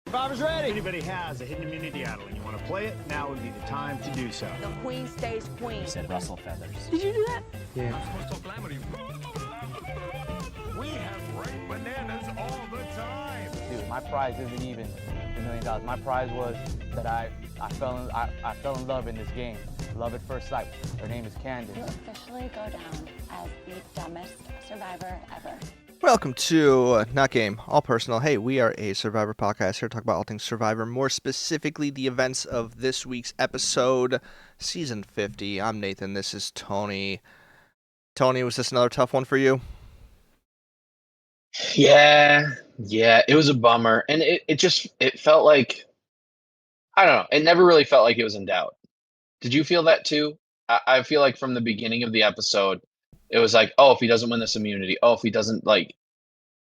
Survivor's ready. If anybody has a hidden immunity idol and you want to play it, now would be the time to do so. The queen stays queen. You said rustle feathers. Did you do that? Yeah. I'm supposed to talk glamoury. We have ripe bananas all the time. Dude, my prize isn't even $1 million. My prize was that I fell in love in this game. Love at first sight. Her name is Candace. You officially go down as the dumbest survivor ever. Welcome to Not Game, All Personal. Hey, we are a Survivor podcast here to talk about all things Survivor, more specifically the events of this week's episode, Season 50. I'm Nathan, this is Tony. Tony, was this another tough one for you? Yeah, it was a bummer. And it felt like, I don't know, it never really felt like it was in doubt. Did you feel that too? I feel like from the beginning of the episode, it was like, oh, if he doesn't win this immunity, oh, if he doesn't, like,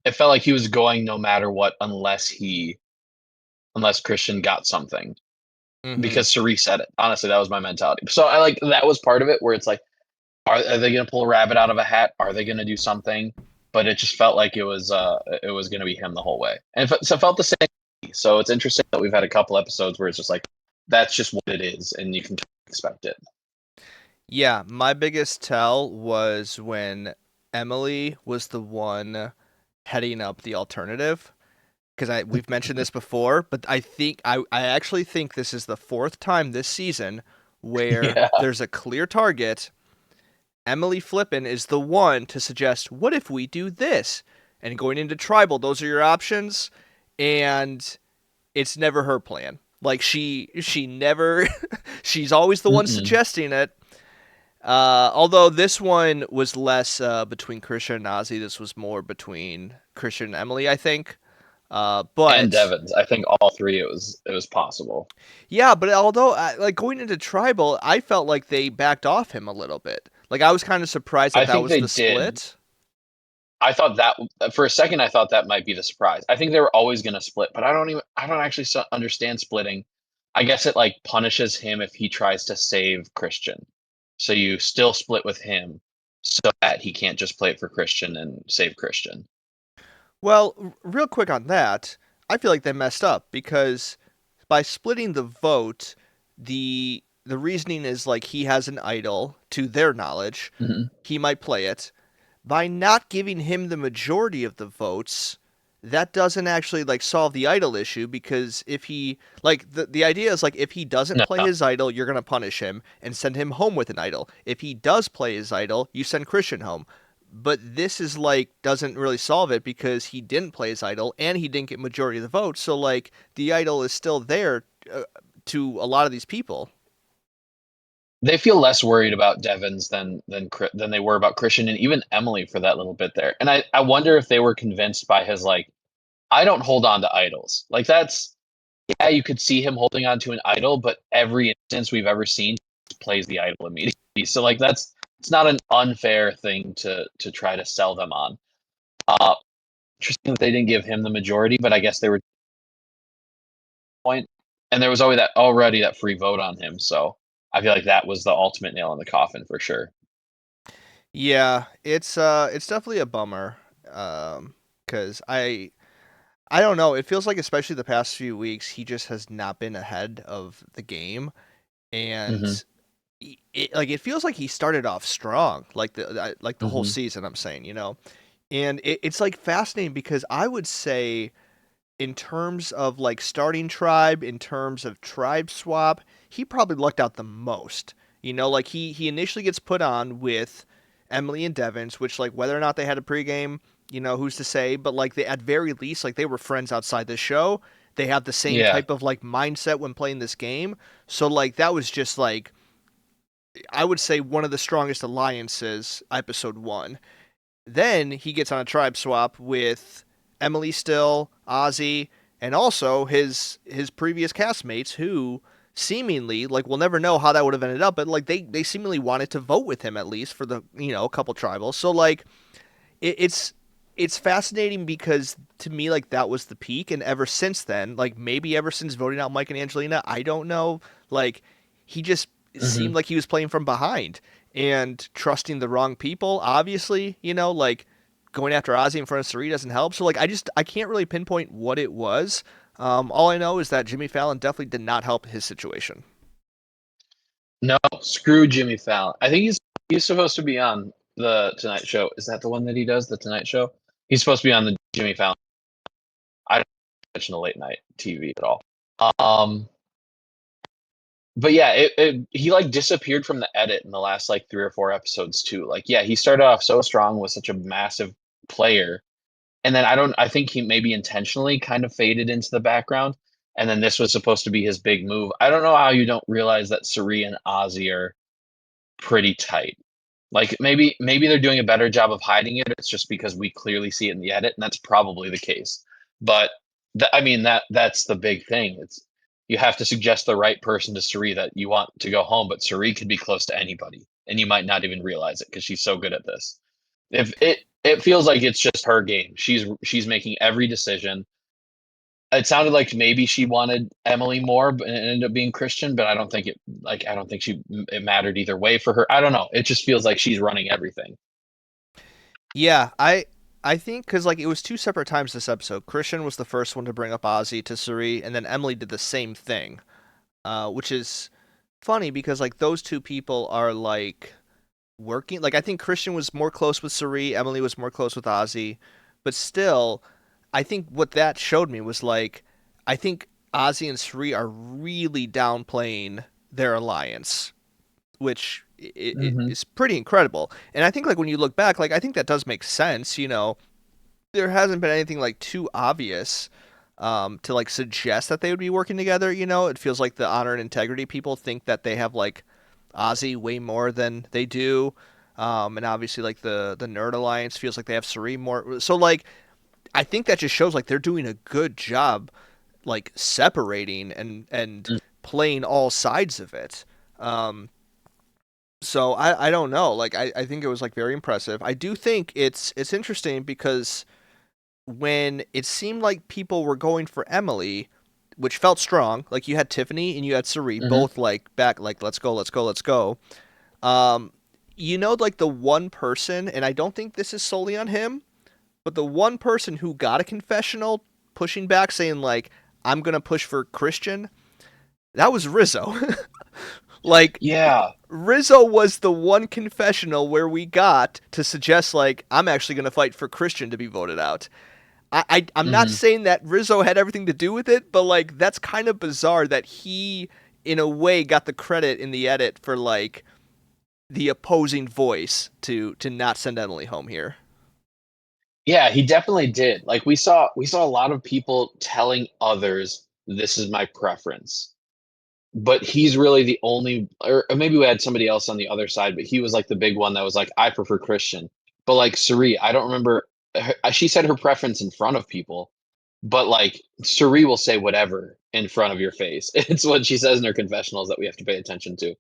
it felt like he was going no matter what, unless Christian got something. Mm-hmm. Because Suri said it. Honestly, that was my mentality. So that was part of it where it's like, are they going to pull a rabbit out of a hat? Are they going to do something? But it just felt like it was going to be him the whole way. And so it felt the same. So it's interesting that we've had a couple episodes where it's just like, that's just what it is, and you can expect it. Yeah, my biggest tell was when Emily was the one heading up the alternative. Because we've mentioned this before, but I actually think this is the fourth time this season where there's a clear target. Emily Flippin is the one to suggest, what if we do this? And going into tribal, those are your options. And it's never her plan. Like she never, she's always the one suggesting it. Although this one was less between Christian and Ozzy, this was more between Christian and Emily, I think. But and Devins, I think all three it was possible. Yeah, but although like going into tribal, I felt like they backed off him a little bit. Like I was kind of surprised that was the split. I thought that for a second, I thought that might be the surprise. I think they were always going to split, but I don't actually understand splitting. I guess it like punishes him if he tries to save Christian. So you still split with him so that he can't just play it for Christian and save Christian. Well, real quick on that, I feel like they messed up because by splitting the vote, the reasoning is like he has an idol, to their knowledge, he might play it. By not giving him the majority of the votes, that doesn't actually like solve the idol issue, because if he like the idea is like if he doesn't play his idol, you're gonna punish him and send him home with an idol. If he does play his idol, you send Christian home. But this is like doesn't really solve it because he didn't play his idol and he didn't get majority of the votes. So like the idol is still there to a lot of these people. They feel less worried about Devins than they were about Christian and even Emily for that little bit there. And I wonder if they were convinced by his like, I don't hold on to idols. Like that's, yeah, you could see him holding on to an idol, but every instance we've ever seen plays the idol immediately. So like it's not an unfair thing to try to sell them on. Interesting that they didn't give him the majority, but I guess they were point, and there was already that free vote on him. So I feel like that was the ultimate nail in the coffin for sure. Yeah, it's definitely a bummer. 'Cause I don't know. It feels like, especially the past few weeks, he just has not been ahead of the game, and it feels like he started off strong, like the whole season. I'm saying, and it's like fascinating because I would say, in terms of like starting tribe, in terms of tribe swap, he probably lucked out the most. Like he initially gets put on with Emily and Devins, which like whether or not they had a pregame, who's to say? But like they at very least like they were friends outside the show. They have the same type of like mindset when playing this game. So like that was just like, I would say, one of the strongest alliances, episode 1. Then he gets on a tribe swap with Emily still, Ozzy, and also his previous castmates who seemingly, like, we'll never know how that would have ended up, but like they seemingly wanted to vote with him at least for the, couple tribals. So like it's fascinating because to me, like, that was the peak, and ever since then, like maybe ever since voting out Mike and Angelina, I don't know, like he just seemed like he was playing from behind and trusting the wrong people, obviously, like going after Ozzy in front of Suri doesn't help. So like I can't really pinpoint what it was. All I know is that Jimmy Fallon definitely did not help his situation. No, screw Jimmy Fallon. I think he's supposed to be on the Tonight Show. Is that the one that he does, the Tonight Show? He's supposed to be on the Jimmy Fallon. I don't watch the late night TV at all. Um, but yeah, he like disappeared from the edit in the last like 3 or 4 episodes too. Like, yeah, he started off so strong with such a massive player, and then I think he maybe intentionally kind of faded into the background. And then this was supposed to be his big move. I don't know how you don't realize that Suri and Ozzy are pretty tight. Like maybe they're doing a better job of hiding it. It's just because we clearly see it in the edit, and that's probably the case. But I mean that's the big thing. It's you have to suggest the right person to Suri that you want to go home, but Suri could be close to anybody, and you might not even realize it because she's so good at this. If it feels like it's just her game. She's making every decision. It sounded like maybe she wanted Emily more, but it ended up being Christian. But I don't think it mattered either way for her. I don't know. It just feels like she's running everything. Yeah, I think because like it was two separate times this episode. Christian was the first one to bring up Ozzy to Suri, and then Emily did the same thing, which is funny because like those two people are like working. Like I think Christian was more close with Suri, Emily was more close with Ozzy, but still, I think what that showed me was like I think Ozzy and Suri are really downplaying their alliance, which Hmm. is pretty incredible. And I think like when you look back, like I think that does make sense. There hasn't been anything like too obvious to like suggest that they would be working together. It feels like the honor and integrity people think that they have like Ozzy way more than they do. And obviously like the Nerd Alliance feels like they have Suri more. So like I think that just shows like they're doing a good job like separating and playing all sides of it. Um, so I don't know. Like I think it was like very impressive. I do think it's interesting because when it seemed like people were going for Emily, which felt strong, like you had Tiffany and you had Suri Hmm. both like back like let's go, let's go, let's go. Um like the one person, and I don't think this is solely on him, but the one person who got a confessional pushing back saying like I'm going to push for Christian, that was Rizzo. Like Yeah. Rizzo was the one confessional where we got to suggest like I'm actually going to fight for Christian to be voted out. I'm not Hmm. saying that Rizzo had everything to do with it, but like that's kind of bizarre that he in a way got the credit in the edit for like the opposing voice to not send Emily home here. Yeah, he definitely did. Like we saw a lot of people telling others this is my preference. But he's really the only, or maybe we had somebody else on the other side, but he was like the big one that was like, I prefer Christian. But like Suri, I don't remember. She said her preference in front of people, but like Suri will say whatever in front of your face. It's what she says in her confessionals that we have to pay attention to.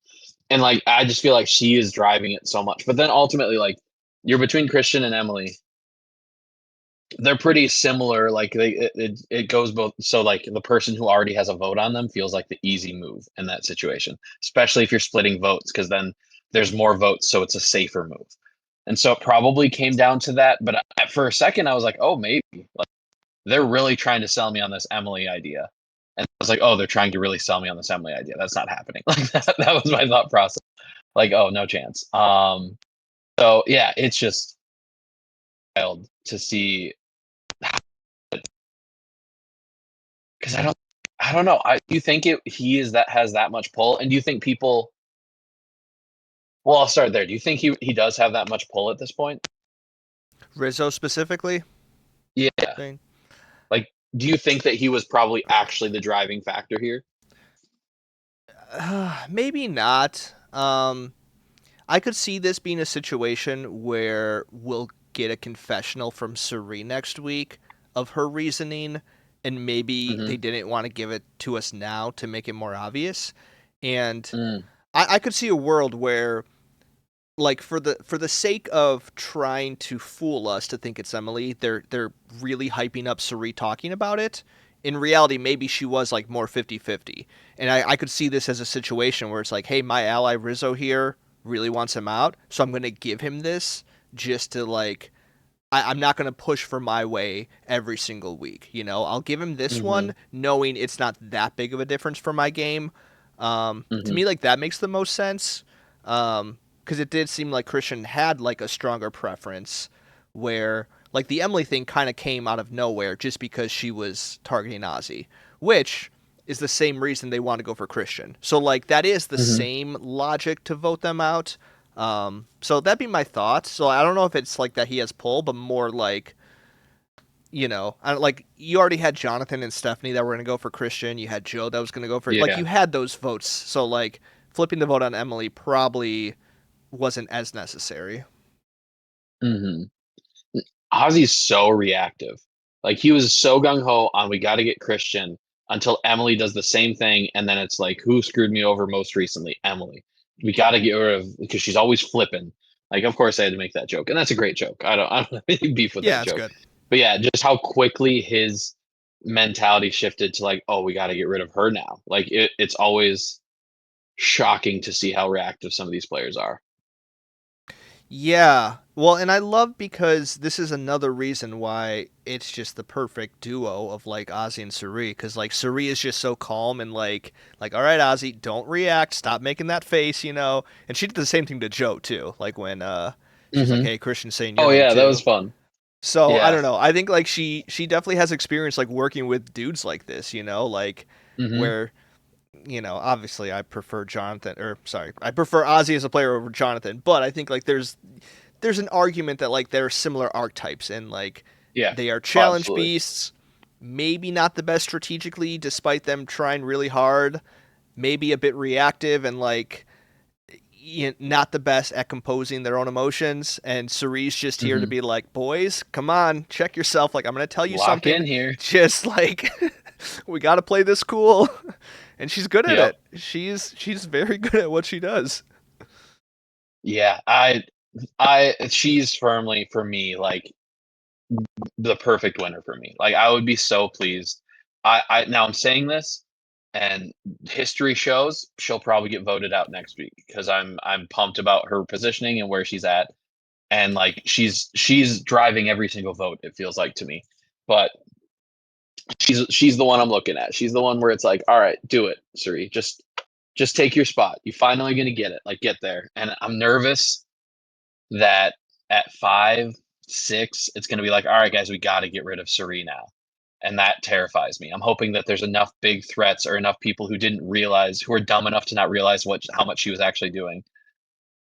And like, I just feel like she is driving it so much. But then ultimately, like, you're between Christian and Emily, they're pretty similar. Like it goes both. So like the person who already has a vote on them feels like the easy move in that situation, especially if you're splitting votes, because then there's more votes, so it's a safer move. And so it probably came down to that. But for a second, I was like, oh, maybe like they're really trying to sell me on this Emily idea. And I was like, oh, they're trying to really sell me on this Emily idea. That's not happening. Like that was my thought process. Like, oh, no chance. So yeah, it's just wild to see because I don't know. Do you think he is that has that much pull? And do you think people? Well, I'll start there. Do you think he does have that much pull at this point? Rizzo specifically, Yeah. thing. Like, do you think that he was probably actually the driving factor here? Maybe not. I could see this being a situation where we'll get a confessional from Suri next week of her reasoning, and maybe Hmm. they didn't want to give it to us now to make it more obvious. And Mm, I could see a world where, like, for the sake of trying to fool us to think it's Emily, they're really hyping up Suri talking about it. In reality, maybe she was like more 50-50. And I could see this as a situation where it's like, hey, my ally Rizzo here really wants him out, so I'm gonna give him this just to like I'm not going to push for my way every single week. You know, I'll give him this Mhm. one, knowing it's not that big of a difference for my game. To Mhm. me, like that makes the most sense. Because it did seem like Christian had like a stronger preference, where like the Emily thing kind of came out of nowhere just because she was targeting Ozzy, which is the same reason they want to go for Christian. So like that is the Mhm. same logic to vote them out. So that'd be my thoughts. So I don't know if it's like that he has pull, but more like, you know, like you already had Jonathan and Stephanie that were going to go for Christian. You had Joe that was going to go for like Yeah. you had those votes. So like flipping the vote on Emily probably wasn't as necessary. Mhm. Ozzy's so reactive. Like he was so gung ho on we got to get Christian until Emily does the same thing, and then it's like who screwed me over most recently? Emily. We got to get rid of because she's always flipping. Like of course I had to make that joke, and that's a great joke. I don't have any beef with that Yeah, it's joke. good. But yeah, just how quickly his mentality shifted to like, oh, we got to get rid of her now. Like it's always shocking to see how reactive some of these players are. Yeah. Well, and I love because this is another reason why it's just the perfect duo of like Ozzy and Suri. Because like Suri is just so calm and like all right, Ozzy, don't react, stop making that face, you know. And she did the same thing to Joe too. Like when she's like, Hmm. hey, Christian's saying your Oh name yeah, that was too. fun. So I Yeah. don't know. I think like she definitely has experience like working with dudes like this, you know, like Hmm. where you know, obviously I prefer Jonathan or sorry, I prefer Ozzy as a player over Jonathan, but I think like there's an argument that like there are similar archetypes and like Yeah. they are Oh, challenge absolutely. beasts, maybe not the best strategically despite them trying really hard, maybe a bit reactive and like not the best at composing their own emotions. And Cerie's just here to Hmm. be like, boys, come on, check yourself. Like, I'm going to tell you Lock in something. here. Just like, we got to play this cool. And she's good at Yep. it. She's very good at what she does. Yeah. She's firmly for me like the perfect winner for me. Like I would be so pleased. I now I'm saying this, and history shows she'll probably get voted out next week because I'm pumped about her positioning and where she's at, and like she's driving every single vote. It feels like to me, but she's the one I'm looking at. She's the one where it's like, all right, do it, Suri. Just take your spot. You finally gonna get it. Like get there. And I'm nervous that at 5, 6, it's gonna be like, all right, guys, we got to get rid of Suri now. And that terrifies me. I'm hoping that there's enough big threats or enough people who didn't realize, who are dumb enough to not realize how much she was actually doing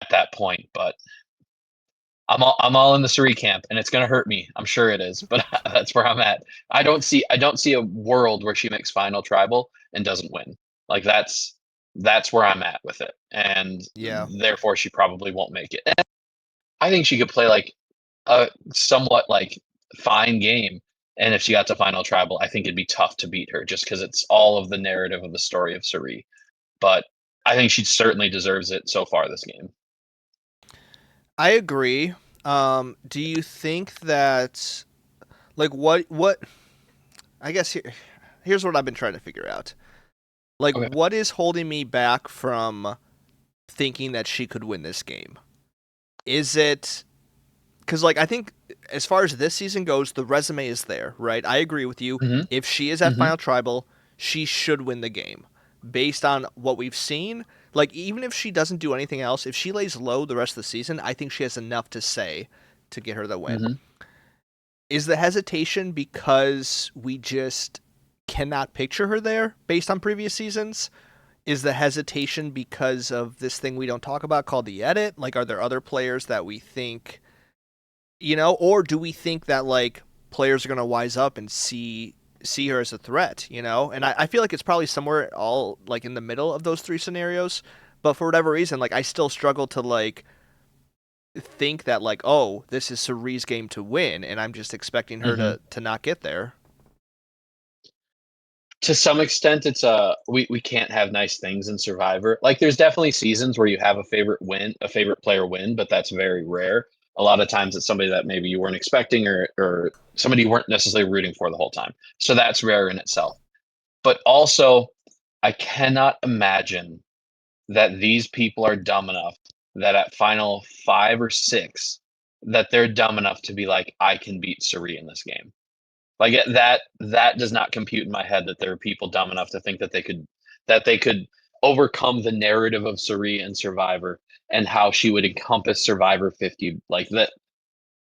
at that point. But I'm all in the Suri camp, and it's gonna hurt me. I'm sure it is, but that's where I'm at. I don't see a world where she makes final tribal and doesn't win. Like that's where I'm at with it, and Yeah. therefore she probably won't make it. And I think she could play like a somewhat like fine game, and if she got to final tribal, I think it'd be tough to beat her just because it's all of the narrative of the story of Suri. But I think she certainly deserves it so far this game. I agree. Do you think that like what I guess here's what I've been trying to figure out. Like Okay. what is holding me back from thinking that she could win this game? Is it because like I think as far as this season goes, the resume is there, right? I agree with you. Hmm. If she is at Hmm. Final Tribal, she should win the game based on what we've seen. Like even if she doesn't do anything else, if she lays low the rest of the season, I think she has enough to say to get her the win. Hmm. Is the hesitation because we just cannot picture her there based on previous seasons? Is the hesitation because of this thing we don't talk about called the edit? Like, are there other players that we think, you know, or do we think that like players are gonna wise up and see her as a threat, you know? And I feel like it's probably somewhere all like in the middle of those three scenarios. But for whatever reason, like I still struggle to like think that like, oh, this is Cerie's game to win, and I'm just expecting her Hmm. to not get there. To some extent, it's we can't have nice things in Survivor. Like there's definitely seasons where you have a favorite player win, but that's very rare. A lot of times it's somebody that maybe you weren't expecting or somebody you weren't necessarily rooting for the whole time. So that's rare in itself. But also, I cannot imagine that these people are dumb enough that at final 5 or 6 that they're dumb enough to be like, I can beat Suri in this game. Like that does not compute in my head that there are people dumb enough to think that they could overcome the narrative of Suri and Survivor and how she would encompass Survivor 50 like that.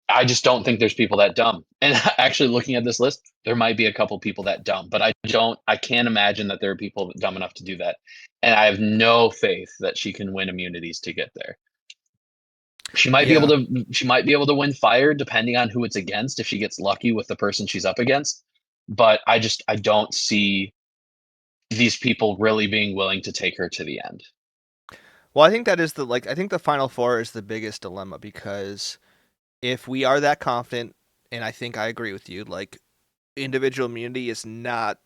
I just don't think there's people that dumb. And actually looking at this list, there might be a couple people that dumb, but I can't imagine that there are people dumb enough to do that. And I have no faith that she can win immunities to get there. Yeah. She might be able to win fire depending on who it's against if she gets lucky with the person she's up against. But I don't see these people really being willing to take her to the end. Well, I think that is I think the final four is the biggest dilemma because if we are that confident, and I think I agree with you, like individual immunity is not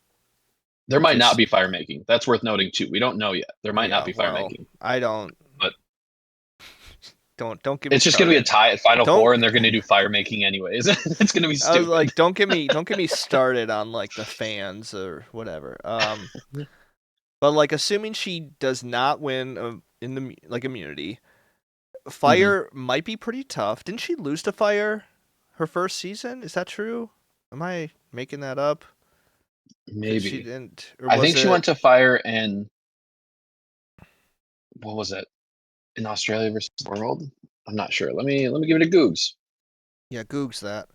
There might not just be fire making. That's worth noting too. We don't know yet. There might not yeah. be fire Well, making. I don't But don't get me it's just going to be a started. tie at Final Don't Four, and they're going to do fire making anyways. It's going to be I was stupid. like, don't get me started on like the fans or whatever. But like assuming she does not win in the like immunity, Mhm. Fire might be pretty tough. Didn't she lose to Fire her first season? Is that true? Am I making that up? That she Maybe. didn't, or I was think she it? went to fire in what was it? In Australia versus World? I'm not sure. Let me give it a Googs. Yeah, Googs that.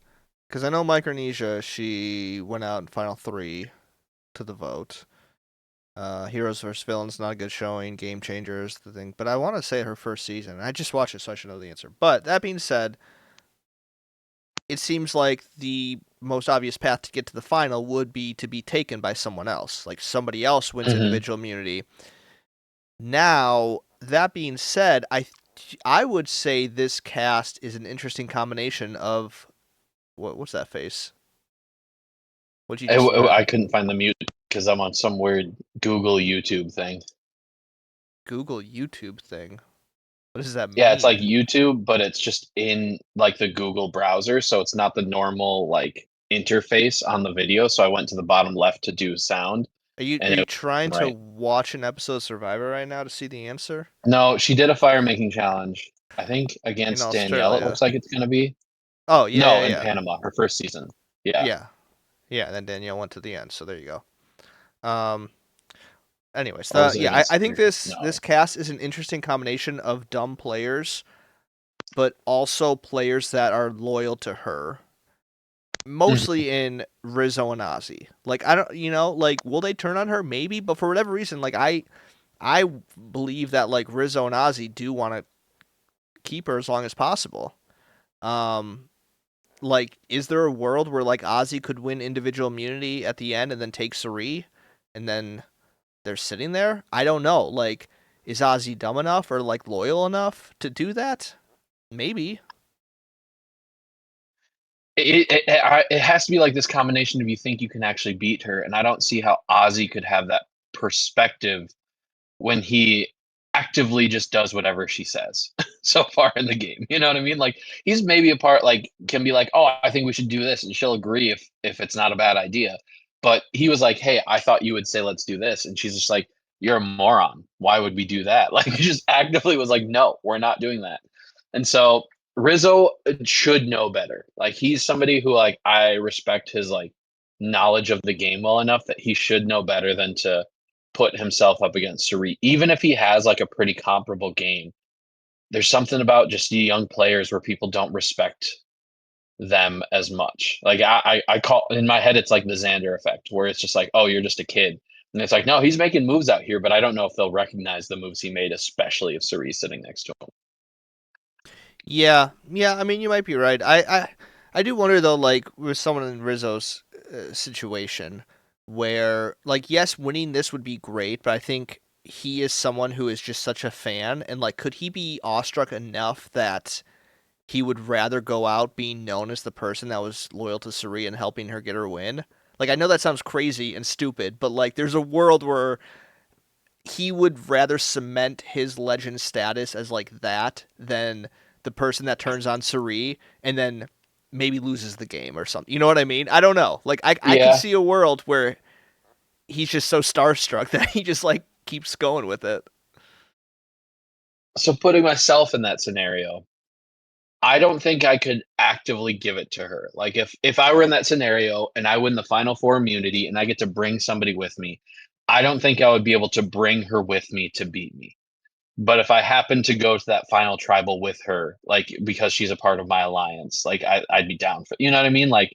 Because I know Micronesia, she went out in final three to the vote. Heroes vs Villains, not a good showing. Game Changers, the thing. But I want to say her first season. I just watched it, so I should know the answer. But that being said, it seems like the most obvious path to get to the final would be to be taken by someone else. Like somebody else wins Mhm. individual immunity. Now, that being said, I would say this cast is an interesting combination of what's that face? What'd you just I couldn't find the mute because I'm on some weird Google YouTube thing. Google YouTube thing? What does that Yeah, it's like mean? YouTube, but it's just in like the Google browser, so it's not the normal like interface on the video. So I went to the bottom left to do sound, Are and you it trying was to right. watch an episode of Survivor right now to see the answer? No, she did a fire making challenge. I think In against Danielle. It Australia. looks like it's gonna be Oh yeah, no yeah, in yeah. Panama, her first season. Yeah, Yeah. Yeah, and then Danielle went to the end, so there you go. Anyways, or was it yeah, I against think her? this No. cast is an interesting combination of dumb players, but also players that are loyal to her. Mhm. Mostly in Rizzo and Ozzy. Like I don't, like will they turn on her? Maybe, but for whatever reason, like I believe that like Rizzo and Ozzy do want to keep her as long as possible. Um, like, is there a world where like Ozzy could win individual immunity at the end and then take Suri, and then they're sitting there? I don't know. Like, is Ozzy dumb enough or like loyal enough to do that? Maybe. It has to be like this combination of you think you can actually beat her, and I don't see how Ozzy could have that perspective when he actively just does whatever she says so far in the game. You know what I mean? Like he's maybe a part like can be like, "Oh, I think we should do this," and she'll agree if it's not a bad idea. But he was like, "Hey, I thought you would say let's do this," and she's just like, "You're a moron. Why would we do that?" Like he just actively was like, "No, we're not doing that." And so Rizzo should know better. Like he's somebody who like I respect his like knowledge of the game well enough that he should know better than to put himself up against Suri. Even if he has like a pretty comparable game, there's something about just the young players where people don't respect them as much. Like I call in my head, it's like the Xander effect, where it's just like, oh, you're just a kid. And it's like, no, he's making moves out here, but I don't know if they'll recognize the moves he made, especially if Suri's sitting next to him. Yeah, yeah. I mean, you might be right. I do wonder though, like with someone in Rizzo's situation, where like yes, winning this would be great, but I think he is someone who is just such a fan, and like, could he be awestruck enough that he would rather go out being known as the person that was loyal to Suri and helping her get her win? Like, I know that sounds crazy and stupid, but like, there's a world where he would rather cement his legend status as like that than the person that turns on Suri and then maybe loses the game or something. You know what I mean? I don't know. Like I could Yeah. see a world where he's just so starstruck that he just like keeps going with it. So putting myself in that scenario, I don't think I could actively give it to her. Like if I were in that scenario and I win the final four immunity and I get to bring somebody with me, I don't think I would be able to bring her with me to beat me. But if I happen to go to that final tribal with her, like because she's a part of my alliance, like I'd be down for, you know what I mean? Like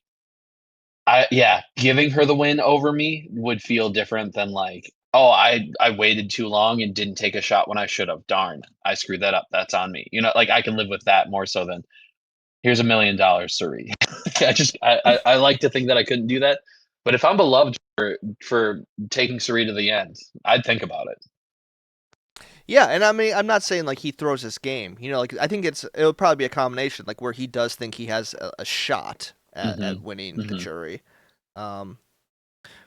yeah, giving her the win over me would feel different than like, oh, I waited too long and didn't take a shot when I should have. Darn, I screwed that up. That's on me. You know, like I can live with that more so than here's $1 million, Suri. I like to think that I couldn't do that. But if I'm beloved for taking Suri to the end, I'd think about it. Yeah, and I mean, I'm not saying like he throws this game. You know, like I think it'll probably be a combination, like where he does think he has a shot at winning the Mhm. jury. Um,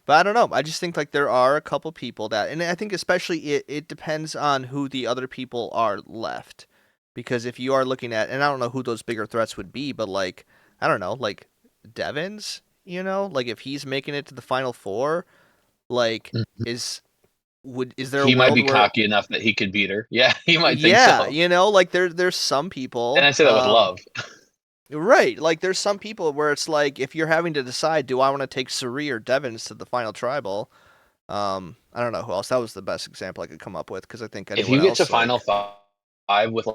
but I don't know. I just think like there are a couple people that, and I think especially it depends on who the other people are left, because if you are looking at, and I don't know who those bigger threats would be, but like I don't know, like Devins. You know, like if he's making it to the final four, like Mhm. is there a He might world be where cocky enough that he could beat her. Yeah, he might think yeah, so. you know, like there's some And people, I say that with love. right? Like there's some people where it's like if you're having to decide, do I want to take Suri or Devins to the final tribal? I don't know who else. That was the best example I could come up with because I think If anyone you get to else final like five with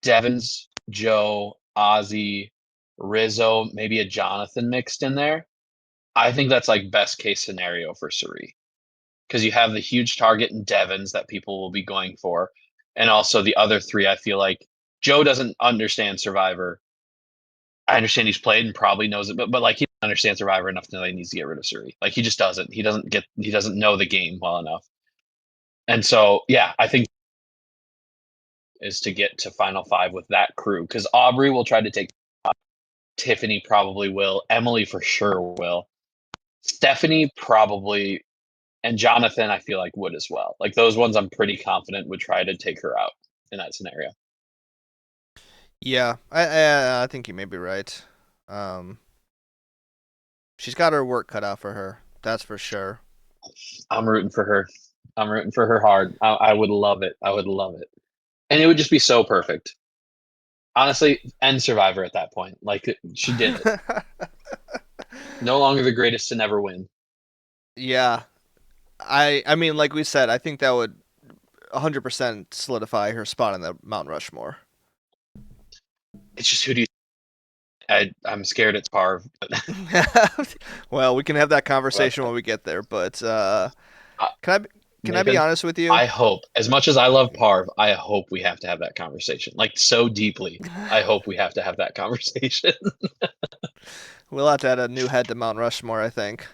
Devins, Joe, Ozzy, Rizzo, maybe a Jonathan mixed in there, I think that's like best case scenario for Suri. Because you have the huge target in Devons that people will be going for. And also the other three, I feel like Joe doesn't understand Survivor. I understand he's played and probably knows it, but like he doesn't understand Survivor enough to know he needs to get rid of Suri. Like he just doesn't. He doesn't know the game well enough. And so yeah, I think is to get to final five with that crew. Because Aubrey will try to take Tiffany probably will. Emily for sure will. Stephanie probably and Jonathan, I feel like would as well. Like those ones, I'm pretty confident would try to take her out in that scenario. yeah, I think you may be right. Um, she's got her work cut out for her. That's for sure. I'm rooting for her. I'm rooting for her hard. I would love it. I would love it, and it would just be so perfect. Honestly, end Survivor at that point. Like she did it. No longer the greatest to never win. Yeah, I mean, like we said, I think that would 100% solidify her spot on the Mount Rushmore. It's just who do you? I'm scared it's Parv. Well, we can have that conversation But when we get there, but uh, can I be Nathan, honest with you? I hope, as much as I love Parv, I hope we have to have that conversation. Like so deeply. I hope we have to have that conversation. We'll have to add a new head to Mount Rushmore, I think.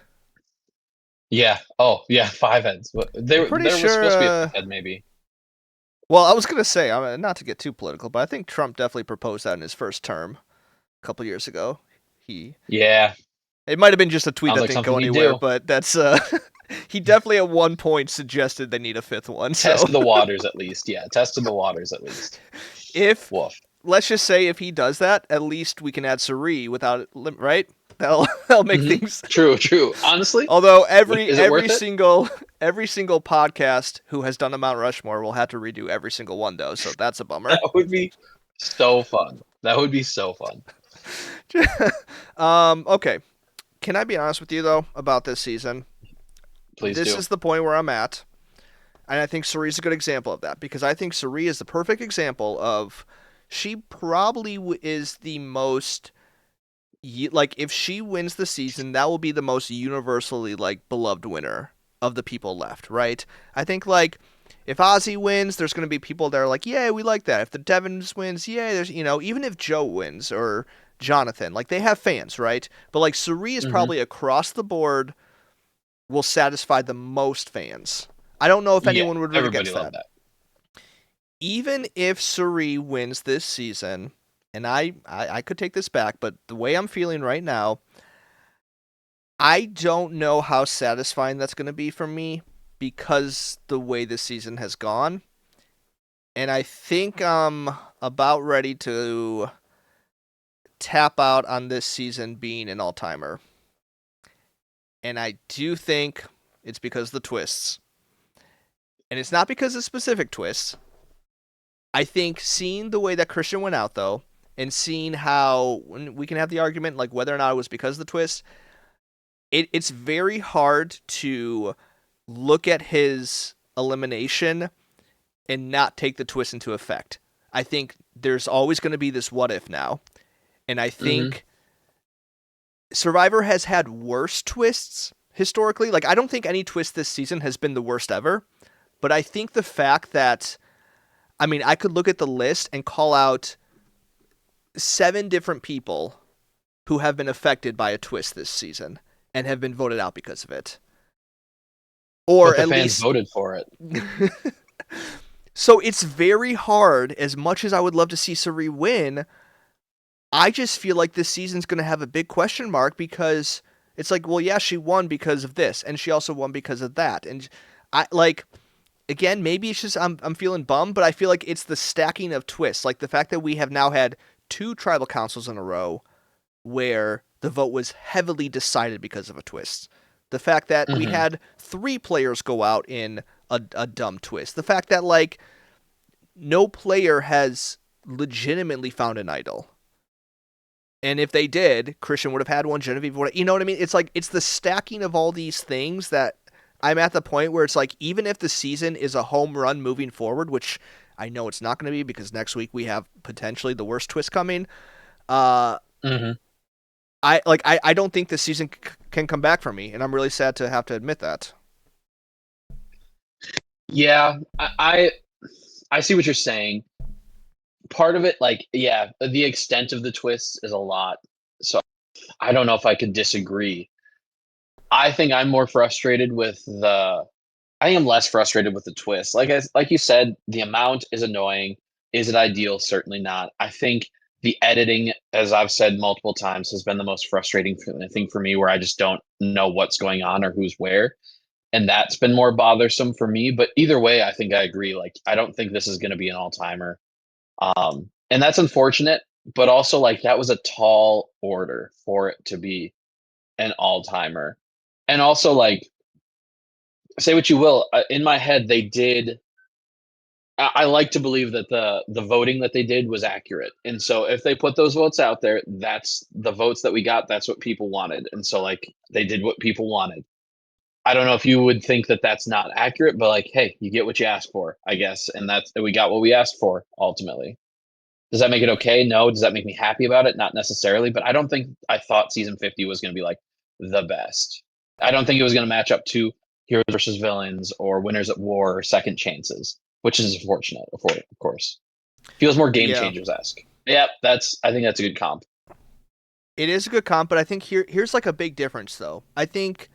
Yeah. Oh, yeah. Five heads. I'm pretty There was sure. supposed to be a fifth head, maybe. Well, I was gonna say, not to get too political, but I think Trump definitely proposed that in his first term a couple years ago. He Yeah. It might have been just a tweet Sounds that like didn't go something he'd anywhere, do. but that's he definitely at one point suggested they need a fifth one. So Tested the waters at least. Yeah. Tested the waters at least. if Woof. let's just say if he does that, at least we can add Suri without it, right? That'll make Hmm. things. True. True. Honestly, Although is it worth it? every single podcast who has done a Mount Rushmore will have to redo every single one though, so that's a bummer. That would be so fun. That would be so fun. Okay. Can I be honest with you though about this season? Please This do. is the point where I'm at. And I think Suri is a good example of that because I think Suri is the perfect example of she probably is the most like if she wins the season, that will be the most universally like beloved winner of the people left, right? I think like if Ozzy wins, there's going to be people that are like, "Yeah, we like that." If the Devons wins, yeah, there's even if Joe wins or Jonathan, like they have fans, right? But like Suri is Hmm. probably across the board will satisfy the most fans. I don't know if Yeah. anyone would root Everybody against loved that. that. Even if Suri wins this season, and I could take this back, but the way I'm feeling right now, I don't know how satisfying that's going to be for me because the way this season has gone. And I think I'm about ready to tap out on this season being an all timer. And I do think it's because of the twists. And it's not because of specific twists. I think seeing the way that Christian went out, though, and seeing how we can have the argument like whether or not it was because of the twist. It's very hard to look at his elimination and not take the twist into effect. I think there's always going to be this what if now. And I think Survivor has had worse twists historically. Like, I don't think any twist this season has been the worst ever. But I think the fact that, I mean, I could look at the list and call out 7 different people who have been affected by a twist this season and have been voted out because of it. Or but the at fans least voted for it. So it's very hard. As much as I would love to see Suri win, I just feel like this season's going to have a big question mark because it's like, well, yeah, she won because of this, and she also won because of that. And I like, again, maybe it's just I'm feeling bummed, but I feel like it's the stacking of twists, like the fact that we have now had 2 tribal councils in a row where the vote was heavily decided because of a twist. The fact that we had 3 players go out in a dumb twist. The fact that, like, no player has legitimately found an idol. And if they did, Christian would have had one, Genevieve would have, you know what I mean? It's like, it's the stacking of all these things that I'm at the point where it's like, even if the season is a home run moving forward, which I know it's not going to be because next week we have potentially the worst twist coming, I don't think this season can come back for me, and I'm really sad to have to admit that. Yeah, I see what you're saying. Part of it, like, yeah, the extent of the twists is a lot. So I don't know if I could disagree. I think I'm more frustrated with the. I am less frustrated with the twist. Like you said, the amount is annoying. Is it ideal? Certainly not. I think the editing, as I've said multiple times, has been the most frustrating thing for me, where I just don't know what's going on or who's where. And that's been more bothersome for me. But either way, I think I agree. Like, I don't think this is going to be an all-timer. And that's unfortunate, but also, like, that was a tall order for it to be an all-timer. And also, like, say what you will, in my head, they did. I like to believe that the voting that they did was accurate. And so if they put those votes out there, that's the votes that we got. That's what people wanted. And so, like, they did what people wanted. I don't know if you would think that that's not accurate, but, like, hey, you get what you asked for, I guess. And we got what we asked for ultimately. Does that make it okay? No. Does that make me happy about it? Not necessarily, but I thought season 50 was going to be like the best. I don't think it was going to match up to Heroes versus Villains or Winners at War or Second Chances, which is unfortunate, of course. Feels more Game Changers-esque. Yeah, I think that's a good comp. It is a good comp, but I think here's like a big difference though. I think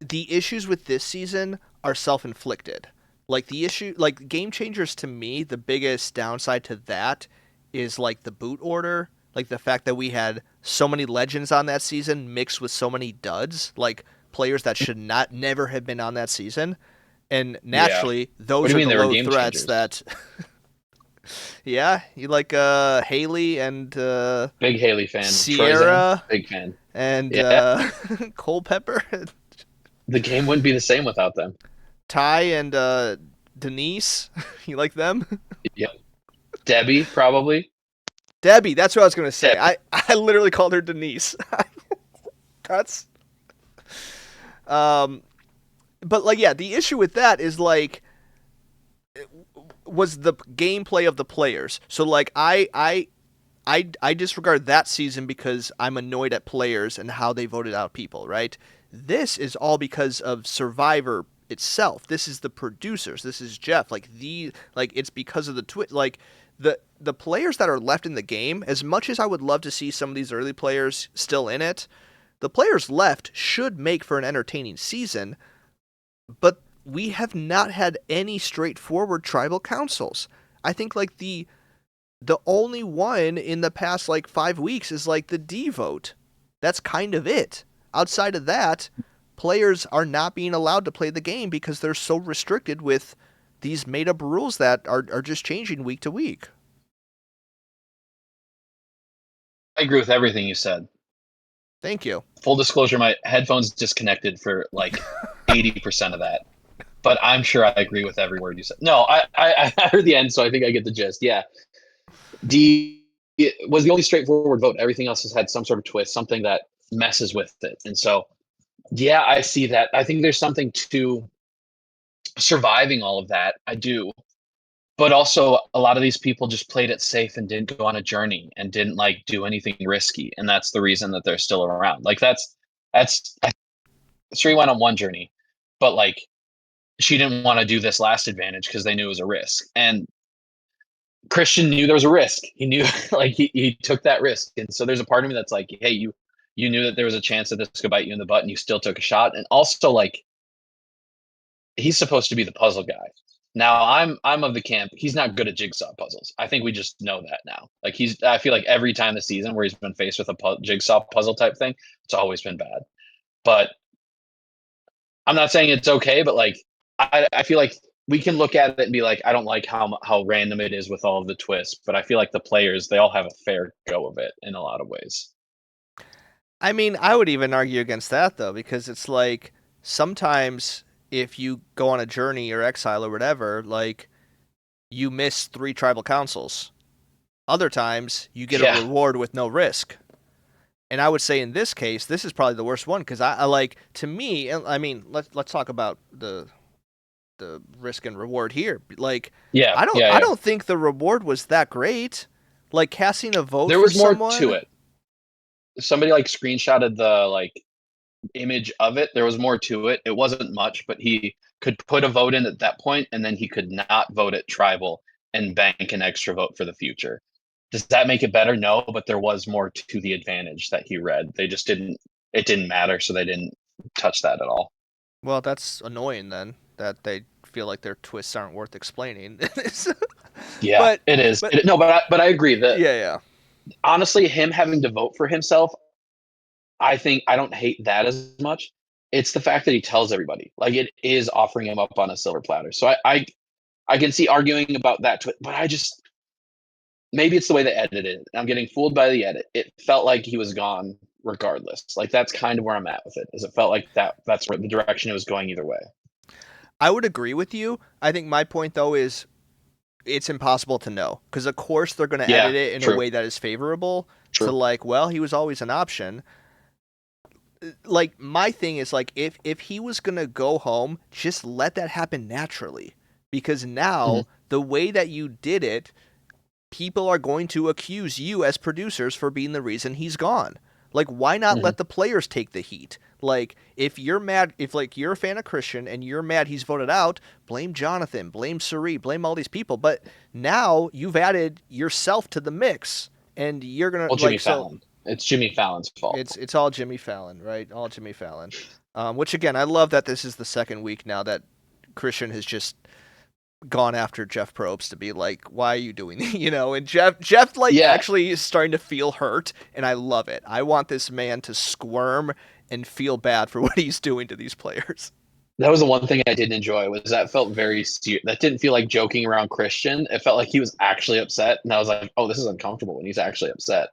the issues with this season are self-inflicted. Like Game Changers, to me, the biggest downside to that is like the boot order, like the fact that we had so many legends on that season mixed with so many duds, like players that should never have been on that season. And naturally, those are the low threats that. Yeah, you like Haley and big Haley fan. Sierra, big fan, and Culpepper. The game wouldn't be the same without them. Ty and Denise, you like them? Yep. Debbie, probably. Debbie, that's what I was gonna say. I literally called her Denise. That's but like, yeah, the issue with that is like was the gameplay of the players. So like I disregard that season because I'm annoyed at players and how they voted out people, right? This is all because of Survivor itself. This is the producers. This is Jeff. It's because of the players that are left in the game. As much as I would love to see some of these early players still in it, the players left should make for an entertaining season. But we have not had any straightforward tribal councils. I think like the only one in the past like 5 weeks is like the D vote. That's kind of it. Outside of that, players are not being allowed to play the game because they're so restricted with these made up rules that are just changing week to week. I agree with everything you said. Thank you. Full disclosure, my headphones disconnected for like 80% of that. But I'm sure I agree with every word you said. No, I heard the end, so I think I get the gist. Yeah. D it was the only straightforward vote. Everything else has had some sort of twist, something that messes with it. And so, yeah, I see that. I think there's something to surviving all of that. I do. But also, a lot of these people just played it safe and didn't go on a journey and didn't like do anything risky, and that's the reason that they're still around. Like that's Sri went on one journey, but like she didn't want to do this last advantage because they knew it was a risk. And Christian knew there was a risk. He knew like he took that risk. And so there's a part of me that's like, hey, you knew that there was a chance that this could bite you in the butt and you still took a shot. And also like he's supposed to be the puzzle guy. Now I'm of the camp. He's not good at jigsaw puzzles. I think we just know that now. Like I feel like every time this season where he's been faced with a jigsaw puzzle type thing, it's always been bad. But I'm not saying it's okay, but like I feel like we can look at it and be like, I don't like how random it is with all of the twists, but I feel like the players, they all have a fair go of it in a lot of ways. I mean, I would even argue against that though, because it's like sometimes if you go on a journey or exile or whatever, like you miss 3 tribal councils. Other times you get a reward with no risk. And I would say in this case, this is probably the worst one because I like, to me, I mean, let's talk about the risk and reward here. Like, I don't think the reward was that great. Like casting a vote. There was more someone, to it. Somebody like screenshotted the like image of it. There was more to it. It wasn't much, but he could put a vote in at that point, and then he could not vote at tribal and bank an extra vote for the future. Does that make it better? No, but there was more to the advantage that he read. They just didn't. It didn't matter, so they didn't touch that at all. Well, that's annoying then. That they feel like their twists aren't worth explaining. Yeah, it is. But I agree that. Yeah. Honestly, him having to vote for himself, I think I don't hate that as much. It's the fact that he tells everybody, like it is offering him up on a silver platter. So I can see arguing about that, but I just maybe it's the way they edited it. I'm getting fooled by the edit. It felt like he was gone regardless. Like that's kind of where I'm at with it. Is it felt like that's where the direction it was going either way. I would agree with you. I think my point though is it's impossible to know because of course they're going to edit it in a way that is favorable to like, well, he was always an option. Like my thing is like if he was going to go home, just let that happen naturally because now the way that you did it, people are going to accuse you as producers for being the reason he's gone. Like, why not let the players take the heat? Like, if you're mad, if like you're a fan of Christian and you're mad he's voted out, blame Jonathan, blame Suri, blame all these people. But now you've added yourself to the mix, and you're gonna. Well, Jimmy Fallon. It's Jimmy Fallon's fault. It's all Jimmy Fallon, right? All Jimmy Fallon. Which again, I love that this is the second week now that Christian has just gone after Jeff Probst to be like, why are you doing that? You know, and Jeff like actually is starting to feel hurt, and I love it. I want this man to squirm and feel bad for what he's doing to these players. That was the one thing I didn't enjoy was that felt very that didn't feel like joking around Christian. It felt like he was actually upset, and I was like, oh, this is uncomfortable when he's actually upset.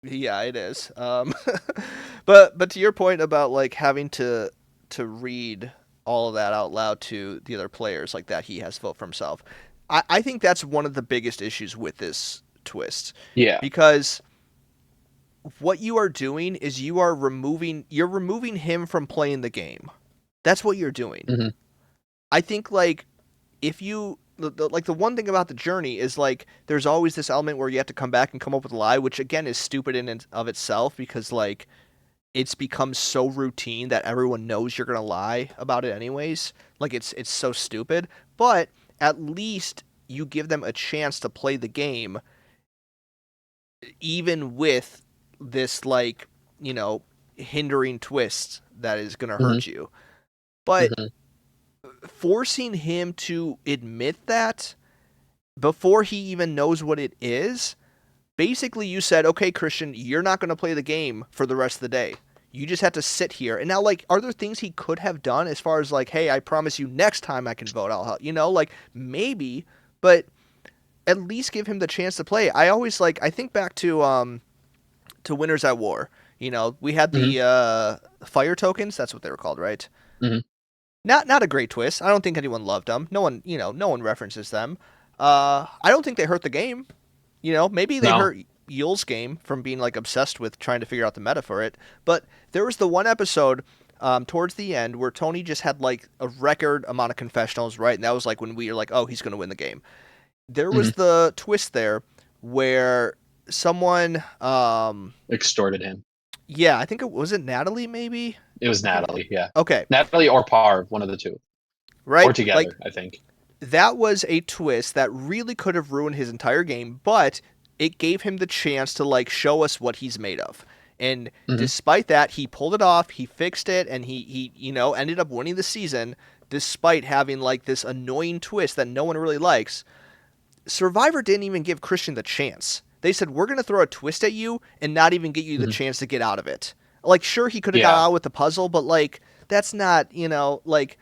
Yeah, it is. But to your point about like having to read all of that out loud to the other players like that he has to vote for himself. I think that's one of the biggest issues with this twist. Yeah. Because what you are doing is you're removing him from playing the game. That's what you're doing. I think like if you like the one thing about the journey is like there's always this element where you have to come back and come up with a lie, which again is stupid in and of itself because like it's become so routine that everyone knows you're going to lie about it anyways. Like it's so stupid, but at least you give them a chance to play the game even with this like, you know, hindering twist that is going to hurt you. But forcing him to admit that before he even knows what it is, basically you said, okay, Christian, you're not going to play the game for the rest of the day. You just have to sit here. And now, like, are there things he could have done as far as, like, hey, I promise you next time I can vote, I'll help. You know, like, maybe, but at least give him the chance to play. I always, like, I think back to Winners at War. You know, we had the fire tokens. That's what they were called, right? Not a great twist. I don't think anyone loved them. No one references them. I don't think they hurt the game. You know, maybe they hurt Yule's game from being like obsessed with trying to figure out the meta for it. But there was the one episode towards the end where Tony just had like a record amount of confessionals, right? And that was like when we were like, oh, he's going to win the game. There was the twist there where someone, Extorted him. yeah, I think it was Natalie, maybe. It was Natalie, yeah. Okay, Natalie or Parv, one of the two. right? Or together, Like, I think. that was a twist that really could have ruined his entire game, but it gave him the chance to like show us what he's made of. And despite that, he pulled it off, he fixed it, and he ended up winning the season despite having like this annoying twist that no one really likes. Survivor didn't even give Christian the chance. They said, we're going to throw a twist at you and not even get you the chance to get out of it. Like, sure, he could have got out with the puzzle, but like, that's not, like,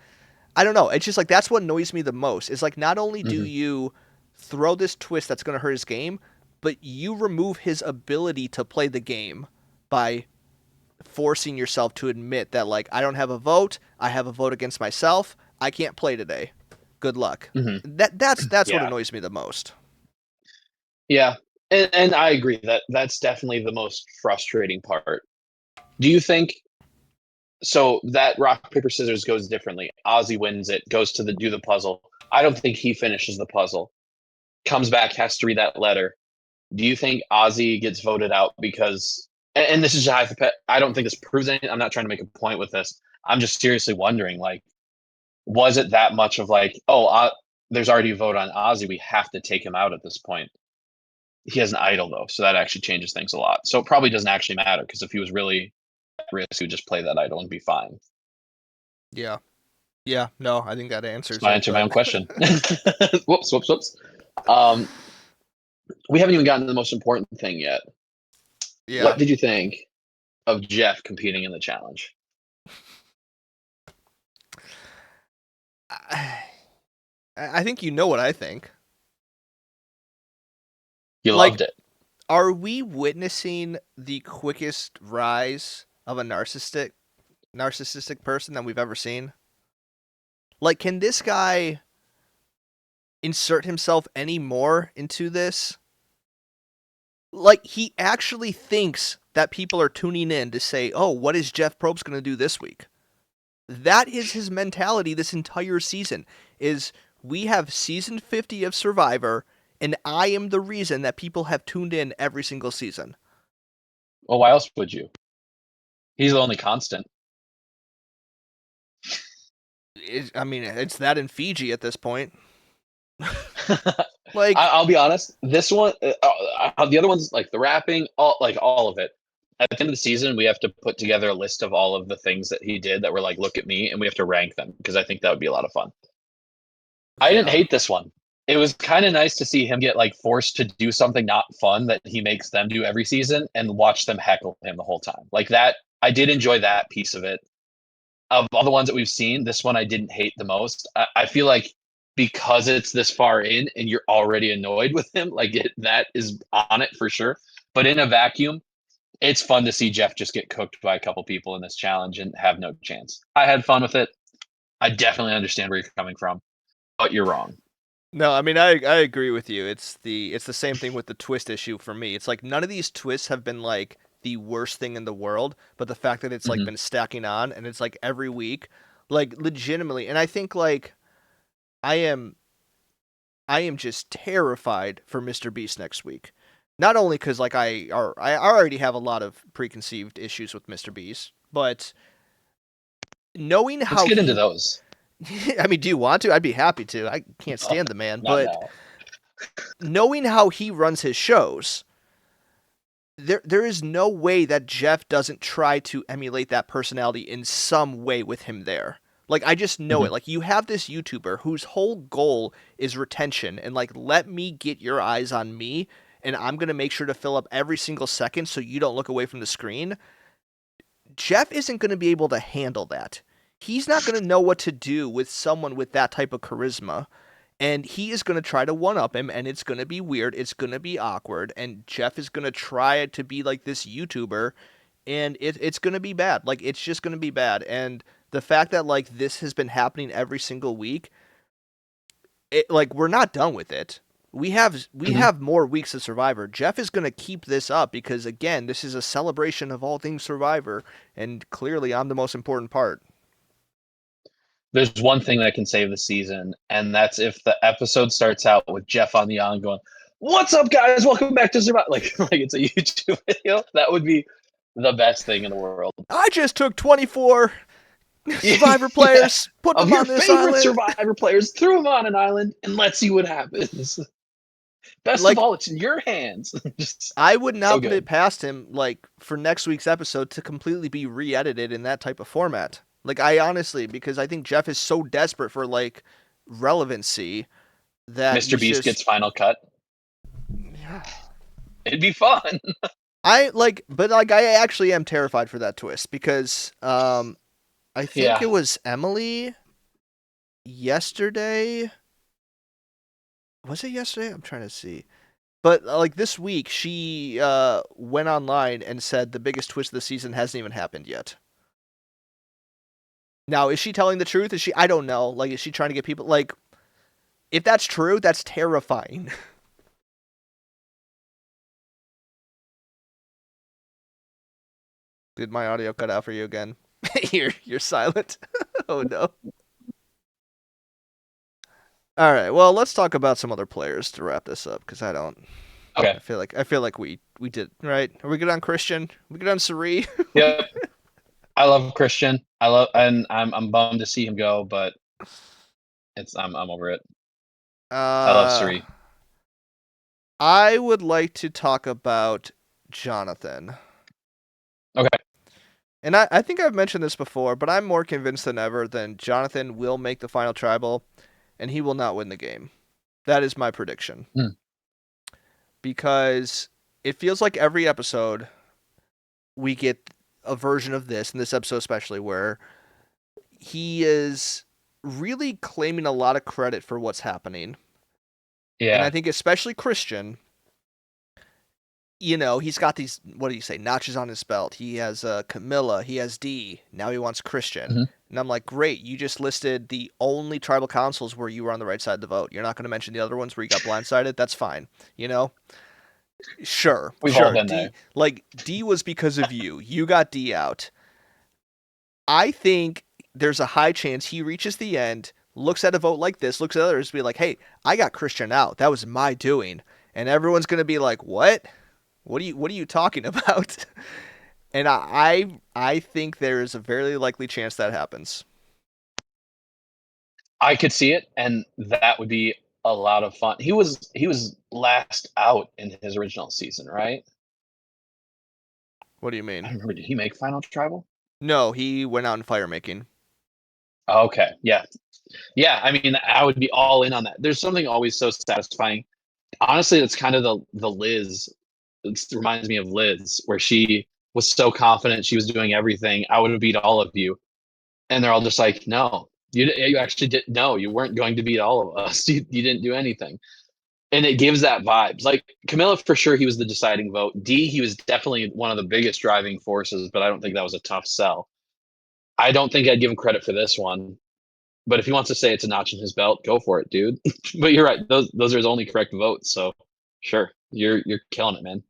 I don't know. It's just like, that's what annoys me the most. It's like, not only do you throw this twist that's going to hurt his game, but you remove his ability to play the game by forcing yourself to admit that, like, I don't have a vote. I have a vote against myself. I can't play today. Good luck. That's what annoys me the most. Yeah. And I agree that's definitely the most frustrating part. Do you think so that rock, paper, scissors goes differently? Ozzy wins it, goes to do the puzzle. I don't think he finishes the puzzle. Comes back, has to read that letter. Do you think Ozzy gets voted out because and this is I don't think this proves anything. I'm not trying to make a point with this. I'm just seriously wondering, like, was it that much of like, there's already a vote on Ozzy, we have to take him out at this point? He has an idol though, so that actually changes things a lot. So it probably doesn't actually matter because if he was really at risk, he would just play that idol and be fine. Yeah. Yeah. No, I think that answers So I answered my own question. Whoops. We haven't even gotten to the most important thing yet. Yeah. What did you think of Jeff competing in the challenge? I think you know what I think. You loved it. Are we witnessing the quickest rise of a narcissistic person that we've ever seen? Like, can this guy insert himself any more into this? Like, he actually thinks that people are tuning in to say, oh, what is Jeff Probst going to do this week? That is his mentality this entire season, is we have season 50 of Survivor, and I am the reason that people have tuned in every single season. Well, why else would you? He's the only constant. It's that in Fiji at this point. Like, I'll be honest, this one, the other ones, like the rapping, all of it. At the end of the season, we have to put together a list of all of the things that he did that were like, look at me, and we have to rank them because I think that would be a lot of fun. I didn't hate this one. It was kind of nice to see him get like forced to do something not fun that he makes them do every season and watch them heckle him the whole time. Like that, I did enjoy that piece of it. Of all the ones that we've seen, this one I didn't hate the most. I feel like because it's this far in and you're already annoyed with him, that is on it for sure. But in a vacuum, it's fun to see Jeff just get cooked by a couple people in this challenge and have no chance. I had fun with it. I definitely understand where you're coming from, but you're wrong. No, I mean I agree with you. It's the same thing with the twist issue for me. It's like none of these twists have been like the worst thing in the world, but the fact that it's like been stacking on and it's like every week, like legitimately, and I think like I am just terrified for Mr. Beast next week. Not only because like I already have a lot of preconceived issues with Mr. Beast, but knowing how Let's get into those. I mean, do you want to? I'd be happy to. I can't stand the man, but now. Knowing how he runs his shows, there is no way that Jeff doesn't try to emulate that personality in some way with him there. Like, I just know it. Like, you have this YouTuber whose whole goal is retention and, like, let me get your eyes on me, and I'm going to make sure to fill up every single second so you don't look away from the screen. Jeff isn't going to be able to handle that. He's not going to know what to do with someone with that type of charisma. And he is going to try to one-up him, and it's going to be weird. It's going to be awkward. And Jeff is going to try to be like this YouTuber, and it's going to be bad. Like, it's just going to be bad. And the fact that, like, this has been happening every single week, like, we're not done with it. we have more weeks of Survivor. Jeff is going to keep this up because, again, this is a celebration of all things Survivor, and clearly I'm the most important part. There's one thing that can save the season, and that's if the episode starts out with Jeff on the island going, "What's up, guys? Welcome back to Survivor." Like it's a YouTube video. That would be the best thing in the world. I just took 24 Survivor players, put Of them your on this favorite island. Survivor players, threw them on an island, and let's see what happens. Best Like- of all, it's in your hands. Just I would not so put good. it past him, like, for next week's episode to completely be re-edited in that type of format. Like, I honestly, because I think Jeff is so desperate for, like, relevancy that Mr. Beast just... gets final cut. Yeah. It'd be fun. I actually am terrified for that twist because I think Yeah. it was Emily yesterday. Was it yesterday? I'm trying to see. But like this week, she went online and said the biggest twist of the season hasn't even happened yet. Now, is she telling the truth? I don't know. Like, is she trying to get people, like, if that's true, that's terrifying. Did my audio cut out for you again? You're silent. Oh no. All right. Well, let's talk about some other players to wrap this up because I don't. Okay. I feel like we did right. Are we good on Christian? We good on Sari? Yep. I love Christian. And I'm bummed to see him go, but I'm over it. I love Sari. I would like to talk about Jonathan. Okay. And I think I've mentioned this before, but I'm more convinced than ever that Jonathan will make the final tribal, and he will not win the game. That is my prediction. Because it feels like every episode we get a version of this, in this episode especially, where he is really claiming a lot of credit for what's happening. Yeah. And I think especially Christian, you know, he's got these, what do you say, notches on his belt. He has Camilla, he has D, now he wants Christian. Mhm. And I'm like, great, you just listed the only tribal councils where you were on the right side of the vote. You're not going to mention the other ones where you got blindsided? That's fine, you know? Sure. We've sure. all been D, there. like, D was because of you. You got D out. I think there's a high chance he reaches the end, looks at a vote like this, looks at others, be like, hey, I got Christian out. That was my doing. And everyone's going to be like, what? What are you talking about? And I think there is a very likely chance that happens. I could see it, and that would be a lot of fun. He was last out in his original season, right? What do you I mean? don't remember. Did he make final tribal? No, he went out in fire making. Okay. Yeah. Yeah. I mean, I would be all in on that. There's something always so satisfying. Honestly, it's kind of the Liz. It reminds me of Liz, where she was so confident she was doing everything. I would have beat all of you, and they're all just like, "No, you actually did. No, you weren't going to beat all of us. You didn't do anything." And it gives that vibes. Like Camilla, for sure, he was the deciding vote. D, he was definitely one of the biggest driving forces, but I don't think that was a tough sell. I don't think I'd give him credit for this one. But if he wants to say it's a notch in his belt, go for it, dude. But you're right; those are his only correct votes. So, sure, you're killing it, man.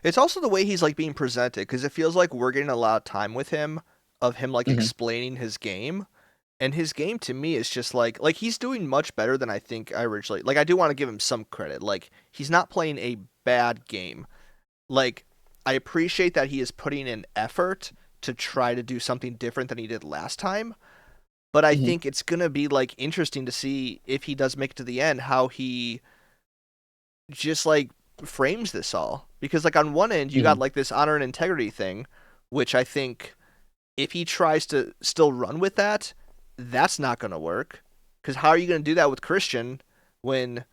It's also the way he's like being presented because it feels like we're getting a lot of time with him, of him like explaining his game, and his game to me is just like he's doing much better than I think I originally. Like I do want to give him some credit. Like he's not playing a bad game. Like I appreciate that he is putting in effort to try to do something different than he did last time. But I think it's gonna be like interesting to see if he does make it to the end, how he just like frames this all. Because like on one end you got like this honor and integrity thing, which I think if he tries to still run with that, that's not gonna work. Because how are you gonna do that with Christian when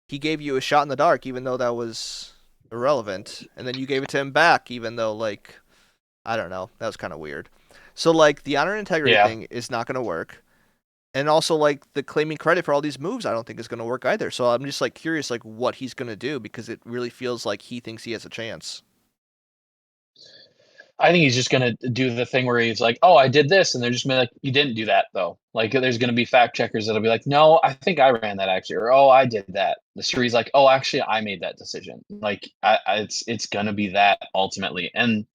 he gave you a shot in the dark, even though that was irrelevant, and then you gave it to him back, even though like I don't know, that was kind of weird. So like the honor and integrity thing is not gonna work. And also like the claiming credit for all these moves I don't think is gonna work either. So I'm just like curious like what he's gonna do because it really feels like he thinks he has a chance. I think he's just gonna do the thing where he's like, "Oh, I did this," and they're just gonna be like, "You didn't do that, though." Like, there's gonna be fact checkers that'll be like, "No, I think I ran that actually," or "Oh, I did that." The jury's like, "Oh, actually, I made that decision." Like, it's gonna be that ultimately, and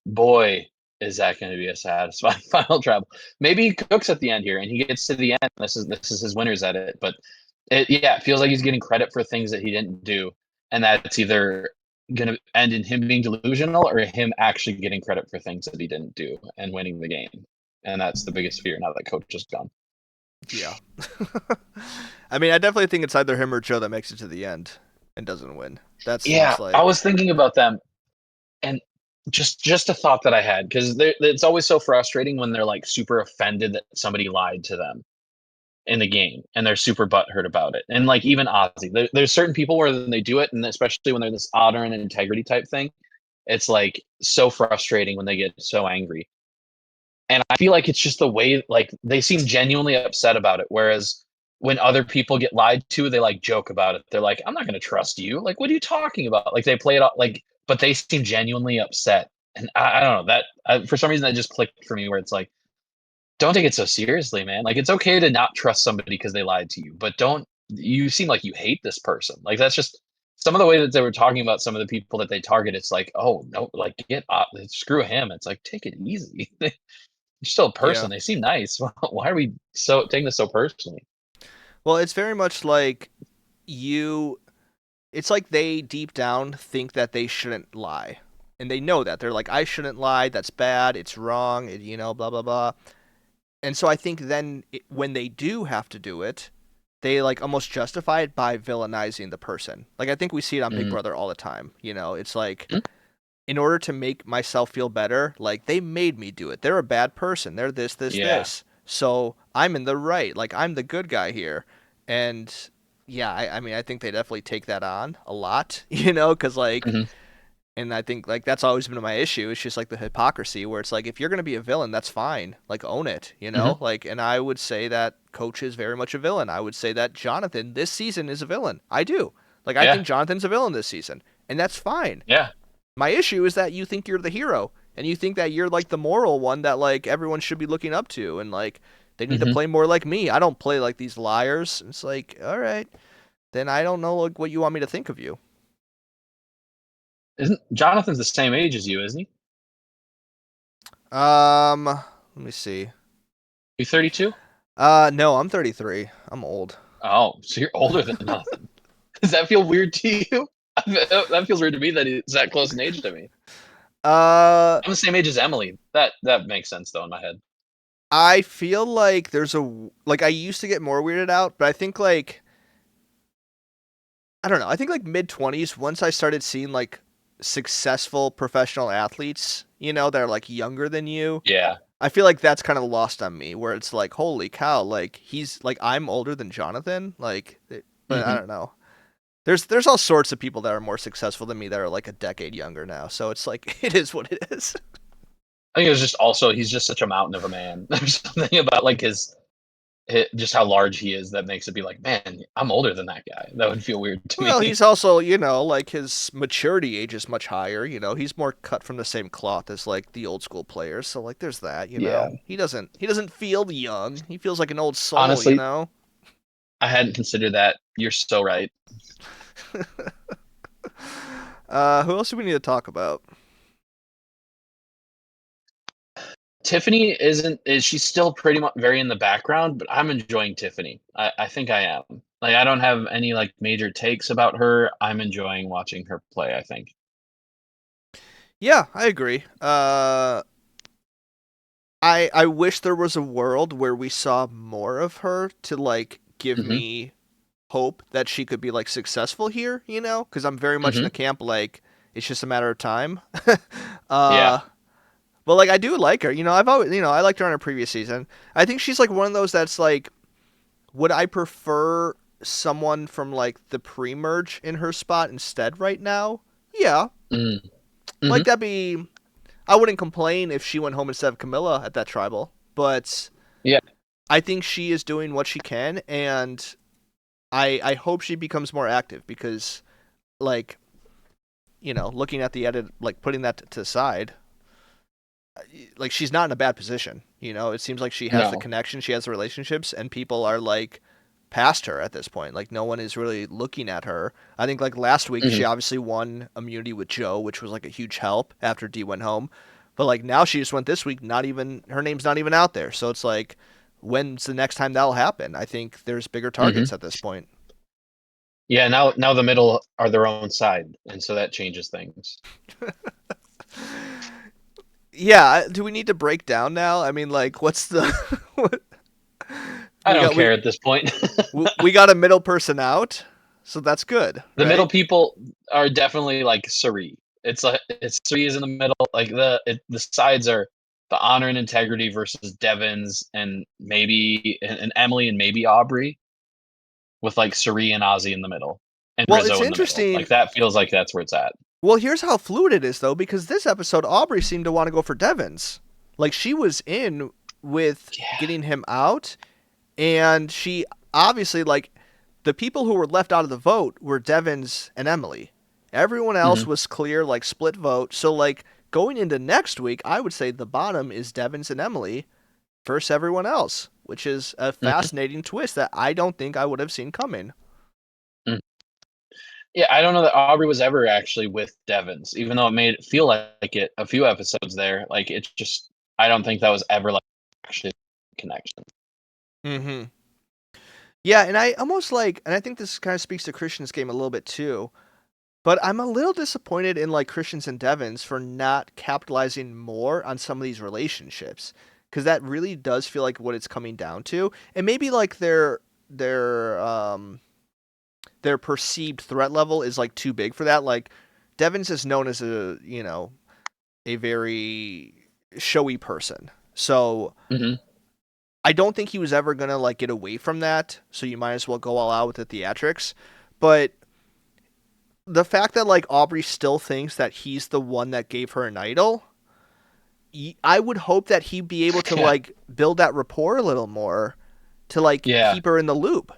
boy, is that gonna be a satisfying final travel. Maybe he cooks at the end here, and he gets to the end. This is his winners at it, but it feels like he's getting credit for things that he didn't do, and that's either gonna end in him being delusional or him actually getting credit for things that he didn't do and winning the game. And that's the biggest fear now that coach is gone. Yeah. I mean, I definitely think it's either him or Joe that makes it to the end and doesn't win. That Yeah, seems I like was thinking about them, and just a thought that I had because it's always so frustrating when they're like super offended that somebody lied to them in the game and they're super butthurt about it. And like even Ozzy, there's certain people where they do it, and especially when they're this honor and integrity type thing, it's like so frustrating when they get so angry. And I feel like it's just the way like they seem genuinely upset about it. Whereas when other people get lied to, they like joke about it. They're like, "I'm not going to trust you." Like, what are you talking about? Like they play it off like, but they seem genuinely upset. And I don't know that for some reason that just clicked for me where it's like, don't take it so seriously, man. Like it's okay to not trust somebody because they lied to you, but don't you seem like you hate this person. Like that's just some of the way that they were talking about some of the people that they target. It's like, oh no, like screw him. It's like take it easy. You're still a yeah. person. They seem nice. Why are we so taking this so personally? Well, it's very much like you it's like they deep down think that they shouldn't lie. And they know that. They're like, I shouldn't lie. That's bad. It's wrong. Blah, blah, blah. And so I think then when they do have to do it, they like almost justify it by villainizing the person. Like I think we see it on Big Mm, Brother all the time. It's like in order to make myself feel better, like they made me do it. They're a bad person. They're this, this, yeah. this. So I'm in the right. Like I'm the good guy here. And yeah, I mean, I think they definitely take that on a lot, because like, Hmm. and I think like that's always been my issue. It's just like the hypocrisy where it's like if you're gonna be a villain, that's fine. Like own it, Hmm. Like, and I would say that Coach is very much a villain. I would say that Jonathan this season is a villain. I do. Like I Yeah. think Jonathan's a villain this season, and that's fine. Yeah. My issue is that you think you're the hero and you think that you're like the moral one that like everyone should be looking up to and like they need to Hmm. play more like me. I don't play like these liars. It's like, all right, then I don't know like what you want me to think of you. Isn't Jonathan's the same age as you? Isn't he? Let me see. You 32? No, I'm 33. I'm old. Oh, so you're older than nothing. Does that feel weird to you? That feels weird to me that he's that close in age to me. Uh, I'm the same age as Emily. That makes sense though in my head. I feel like like I used to get more weirded out, but I think like I don't know. I think like mid 20s once I started seeing like successful professional athletes, that are like younger than you. Yeah. I feel like that's kind of lost on me where it's like holy cow, like he's like I'm older than Jonathan, but I Hmm. don't know. There's all sorts of people that are more successful than me that are like a decade younger now. So it's like it is what it is. I think it was just also he's just such a mountain of a man. There's something about like just how large he is that makes it be like, man, I'm older than that guy. That would feel weird to Well, me. he's also, like his maturity age is much higher, He's more cut from the same cloth as like the old school players. So like there's that. Yeah. He doesn't feel young. He feels like an old soul. Honestly, I hadn't considered that. You're so right. Who else do we need to talk about? Tiffany is she's still pretty much very in the background, but I'm enjoying Tiffany. I think I am. Like I don't have any like major takes about her. I'm enjoying watching her play, I think. Yeah, I agree. I wish there was a world where we saw more of her to like give Hmm. me hope that she could be like successful here, because I'm very much in Hmm. the camp like it's just a matter of time. Yeah. uh But like I do like her. I've always I liked her on her previous season. I think she's like one of those that's like would I prefer someone from like the pre-merge in her spot instead right now? Yeah. Mm. Like Hmm. that'd be I wouldn't complain if she went home instead of Camilla at that tribal, but Yeah. I think she is doing what she can and I hope she becomes more active because like looking at the edit like putting that to the side like she's not in a bad position. It seems like she has the No. connection, she has the relationships, and people are like past her at this point. Like no one is really looking at her. I think like last week she Mhm. obviously won immunity with Joe, which was like a huge help after D went home. But like now she just went this week, not even her name's not even out there. So it's like when's the next time that'll happen? I think there's bigger Mhm. targets at this point. Yeah, now the middle are their own side, and so that changes things. Yeah, do we need to break down now? I mean, like, what's the what, I we don't got? care at this point. We got a middle person out, so that's good, The middle right? people are definitely like Suri. It's Suri is in the middle. Like the sides are the honor and integrity versus Devon's and maybe and Emily and maybe Aubrey with like Suri and Ozzy in the middle and Well, it's Rizzo in the middle. Like interesting. that feels like that's where it's at. Well, here's how fluid it is, though, because this episode, Aubrey seemed to want to go for Devins. Like, she was in with Yeah. getting him out, and she obviously, like, the people who were left out of the vote were Devins and Emily. Everyone else Mhm. was clear, like, split vote. So, like, going into next week, I would say the bottom is Devins and Emily versus everyone else, which is a Mhm. fascinating twist that I don't think I would have seen coming. Mm. Yeah, I don't know that Aubrey was ever actually with Devon's, even though it made it feel like it a few episodes there. Like it's just I don't think that was ever like actually a connection. Mm-hmm. Yeah, and I almost like, and I think this kind of speaks to Christian's game a little bit too. But I'm a little disappointed in like Christians and Devons for not capitalizing more on some of these relationships, because that really does feel like what it's coming down to. And maybe like their perceived threat level is like too big for that. Like Devons is known as a very showy person, so Mhm. I don't think he was ever gonna like get away from that. So you might as well go all out with the theatrics, but the fact that like Aubrey still thinks that he's the one that gave her an idol, I would hope that he'd be able to Yeah. like build that rapport a little more to like Yeah. keep her in the loop,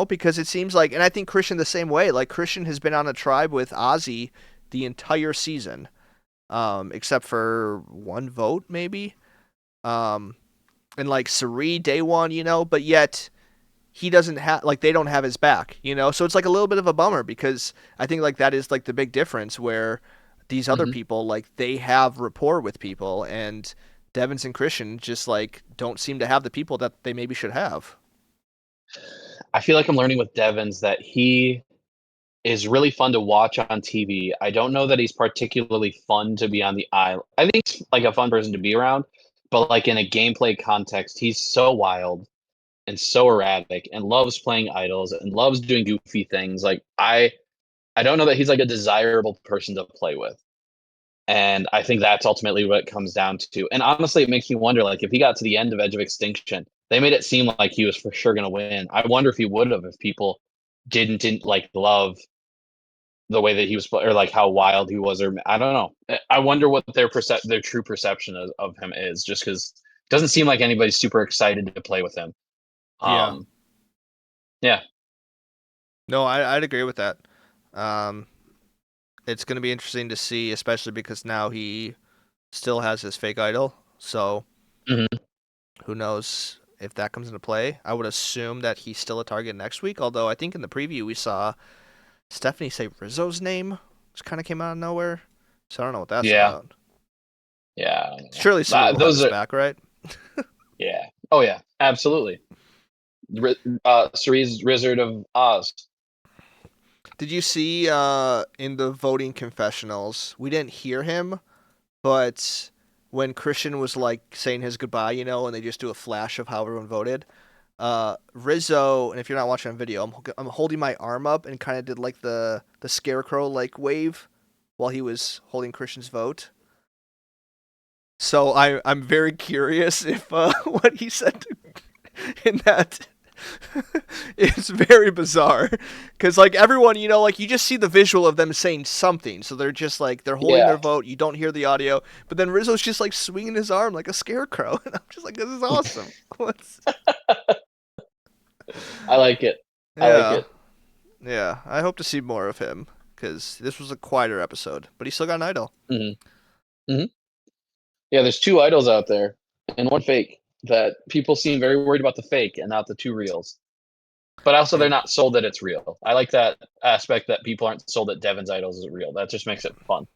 because it seems like, and I think Christian the same way. Like Christian has been on a tribe with Ozzy the entire season, except for one vote maybe, and like Sari day one, but yet he doesn't have like they don't have his back. So it's like a little bit of a bummer because I think like that is like the big difference where these other Mhm. people like they have rapport with people and Devins and Christian just like don't seem to have the people that they maybe should have. I feel like I'm learning with Devon's that he is really fun to watch on TV. I don't know that he's particularly fun to be on the island. I think he's like a fun person to be around, but like in a gameplay context, he's so wild and so erratic and loves playing idols and loves doing goofy things. Like I don't know that he's like a desirable person to play with. And I think that's ultimately what it comes down to. And honestly, it makes me wonder, like, if he got to the end of Edge of Extinction, they made it seem like he was for sure going to win. I wonder if he would have if people didn't like love the way that he was, or like how wild he was, or I don't know. I wonder what their true perception of him is, just because it doesn't seem like anybody's super excited to play with him. Yeah. Um, yeah, No, I'd agree with that. Um, it's going to be interesting to see, especially because now he still has his fake idol. So hmm who knows if that comes into play? I would assume that he's still a target next week. Although I think in the preview we saw Stephanie say Rizzo's name, which kind of came out of nowhere. So I don't know what that's yeah, about. yeah. I don't know. Surely Suri will have Those his are back, right? yeah. Oh yeah, absolutely. Cerise Wizard of Oz. Did you see in the voting confessionals? We didn't hear him, but when Christian was like saying his goodbye, and they just do a flash of how everyone voted. Rizzo, and if you're not watching on video, I'm holding my arm up and kind of did like the scarecrow like wave while he was holding Christian's vote. So I'm very curious if what he said in that is very bizarre because like everyone like you just see the visual of them saying something, so they're just like they're holding Yeah, their vote, you don't hear the audio, but then Rizzo's just like swinging his arm like a scarecrow and I'm just like, this is awesome. What's I like it. I like Yeah, it. yeah, I hope to see more of him because this was a quieter episode, but he still got an idol. hmm hmm Yeah, there's 2 idols out there and 1 fake that people seem very worried about the fake and not the 2 reals. But also, they're And not sold that it's real. I like that aspect that people aren't sold that Devin's idols is real. That just makes it fun.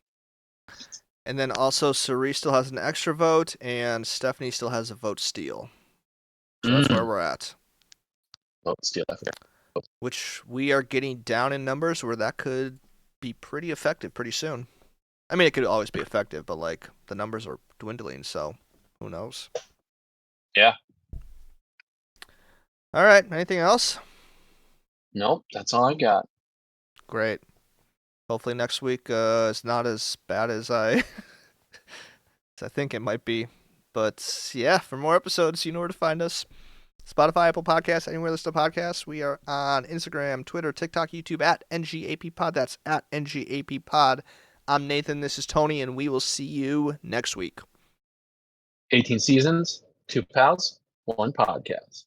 and then also Cerise still has an extra vote, and Stephanie still has a vote steal. So that's where we're at. Oh, steal that. Which we are getting down in numbers where that could be pretty effective pretty soon. I mean, it could always be effective, but like the numbers are dwindling, so who knows? Yeah. All right. Anything else? Nope, that's all I got. Great. Hopefully next week is not as bad as I as I think it might be. But yeah, for more episodes, you know where to find us. Spotify, Apple Podcasts, anywhere there's a podcast. We are on Instagram, Twitter, TikTok, YouTube at NGAPPod. That's at NGAPPod. I'm Nathan. This is Tony, and we will see you next week. 18 seasons, 2 pals, 1 podcast.